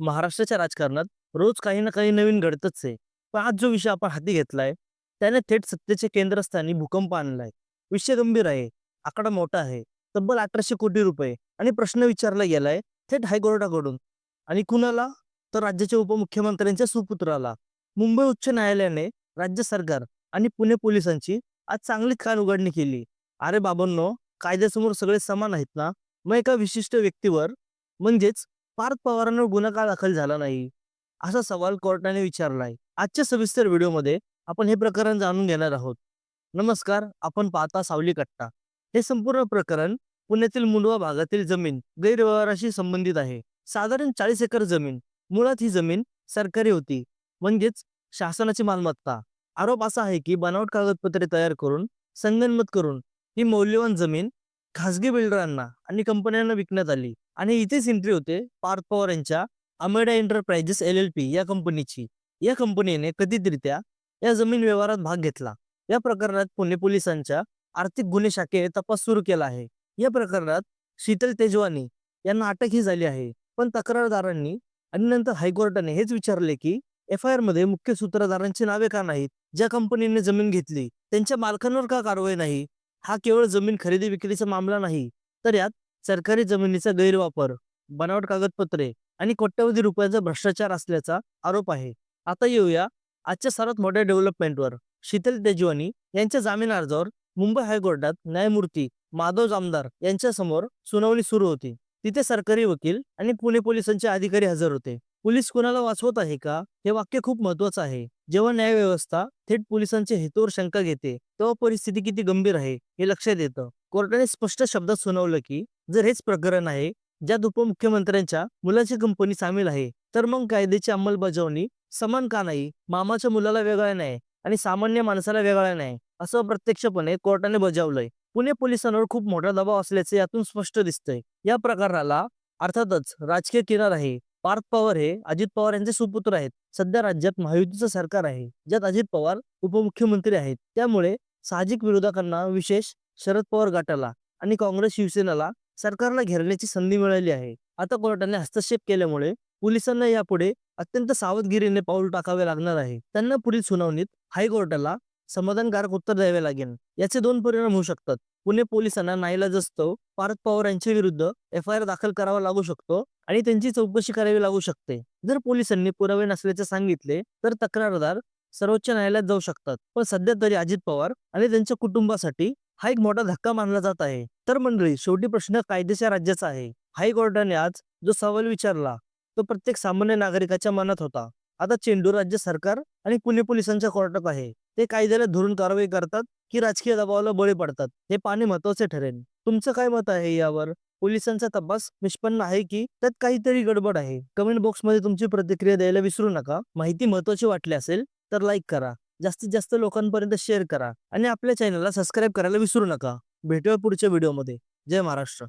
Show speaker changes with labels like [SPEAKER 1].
[SPEAKER 1] महाराष्ट्राच्या राजकारणात रोज काही ना काही नवीन घडतच आहे. पण आज जो विषय आपण हाती घेतलाय, त्याने थेट सत्तेच्या केंद्रस्थानी भूकंप आणलाय. विषय गंभीर आहे, आकडा मोठा आहे. तब्बल 1800 कोटी रुपये आणि प्रश्न विचारला गेलाय थेट हायकोर्टाकडून. आणि कुणाला? तर राज्याच्या उपमुख्यमंत्र्यांच्या सुपुत्राला. मुंबई उच्च न्यायालयाने राज्य सरकार आणि पुणे पोलिसांची आज चांगलीच कानउघाडणी केली. अरे बाबांनो, कायद्यासमोर सगळे समान आहेत ना? मग एका विशिष्ट व्यक्तीवर म्हणजेच पार्थ पवारांवर गुन्हा का दाखल झाला नाही? असा सवाल कोर्टाने विचारलाय. आजच्या सविस्तर व्हिडिओमध्ये आपण हे प्रकरण जाणून घेणार आहोत. नमस्कार, आपण पाहता सावली कट्टा. हे संपूर्ण प्रकरण पुण्यातील मुंडवा भागातील जमीन गैरव्यवहाराशी संबंधित आहे. साधारण 40 एकर जमीन. मुळात ही जमीन सरकारी होती, म्हणजेच शासनाची मालमत्ता. आरोप असा आहे की बनावट कागदपत्रे तयार करून संगनमत करून ही मौल्यवान जमीन खासगी बिल्डरांना आणि कंपन्यांना विकण्यात आली. आणि इथेच एंट्री होते पार्थ पवार यांच्या अमेडा एंटरप्राइजेस LLP या कंपनीची. या कंपनीने कथितरित्या या जमीन व्यवहारात भाग घेतला. या प्रकरणात पुणे पोलिसांच्या आर्थिक गुन्हे शाखेने तपास सुरू केला आहे. या प्रकरणात शीतल तेजवानी यांना अटकही झाली आहे. पण तक्रारदारांनी आणि नंतर हायकोर्टाने हेच विचारले की FIR मध्ये मुख्य सूत्रधारांची नावे का नाहीत? ज्या कंपनीने जमीन घेतली त्यांच्या मालकांवर का कारवाई नाही? हा केवळ जमीन खरेदी विक्रीचा मामला नाही, तर यात सरकारी जमिनीचा गैरवापर, बनावट कागदपत्रे आणि कोट्यवधी रुपयांचा भ्रष्टाचार असल्याचा आरोप आहे. आता येऊया आजच्या सर्वात मोठ्या डेव्हलपमेंटवर. शीतल तेजवानी यांच्या जामीन अर्जावर मुंबई हायकोर्टात न्यायमूर्ती माधव जामदार यांच्या समोर सुनावणी सुरू होती. तिथे सरकारी वकील आणि पुणे पोलिसांचे अधिकारी हजर होते. पोलीस कोणाला वाचवत आहे का? हे वाक्य खूप महत्वाचं आहे. जेव्हा न्यायव्यवस्था थेट पोलिसांच्या हेतूवर शंका घेते, तेव्हा परिस्थिती किती गंभीर आहे हे लक्षात येतं. कोर्टाने स्पष्ट शब्दात सुनावलं की जर हेच प्रकरण आहे ज्यात उपमुख्यमंत्र्यांच्या मुलाची कंपनी सामील आहे, तर मग कायद्याची अंमलबजावणी समान का नाही? मामाच्या मुलाला वेगळा नाही आणि सामान्य माणसाला वेगळा नाही, असं अप्रत्यक्षपणे कोर्टाने बजावलंय. पुणे पोलिसांवर खूप मोठा दबाव असल्याचे यातून स्पष्ट दिसतंय. या प्रकाराला अर्थातच राजकीय किनार आहे. पार्थ पवार हे अजित पवार यांचे सुपुत्र आहेत. सध्या राज्यात महायुतीचं सरकार आहे, ज्यात अजित पवार उपमुख्यमंत्री आहेत. त्यामुळे साहजिक विरोधकांना, विशेष शरद पवार गटाला आणि काँग्रेस शिवसेनेला सरकारला घेरण्याची संधी मिळाली आहे. आता कोर्टाने हस्तक्षेप केल्यामुळे पोलिसांना यापुढे अत्यंत सावधगिरीने पाऊल टाकावे लागणार आहे. त्यांना पुढील सुनावणीत हायकोर्टाला समाधानकारक उत्तर द्यावे लागेल. याचे दोन परिणाम होऊ शकतात. पुणे पोलिसांना नाईलाजास्तव पार्थ पवार यांच्या विरुद्ध FIR दाखल करावा लागू शकतो आणि त्यांची चौकशी करावी लागू शकते. जर पोलिसांनी पुरावे नसल्याचे सांगितले तर तक्रारदार सर्वोच्च न्यायालयात जाऊ शकतात. पण सध्या तरी अजित पवार आणि त्यांच्या कुटुंबासाठी हा एक मोठा धक्का मानला जात आहे. तर मंडळी, शेवटी प्रश्न कायद्याच्या राज्याचा आहे. हायकोर्टाने आज जो सवाल विचारला तो प्रत्येक सामान्य नागरिकाच्या मनात होता. आता चेंडू राज्य सरकार आणि पुणे पोलिसांच्या कोर्टात आहे. ते कायद्याला धरून कारवाई करतात की राजकीय दबावाला बळी पडतात, हे पाहणे महत्वाचे ठरेल. तुमचं काय मत आहे यावर? पोलिसांचा तपास निष्पन्न आहे की त्यात काहीतरी गडबड आहे? कमेंट बॉक्समध्ये तुमची प्रतिक्रिया द्यायला विसरू नका. माहिती महत्वाची वाटली असेल तर लाईक करा, जास्तीत जास्त लोकांपर्यंत शेअर करा आणि आपल्या चॅनलला सबस्क्राईब करायला विसरू नका. भेटूया पुढच्या व्हिडिओमध्ये. जय महाराष्ट्र.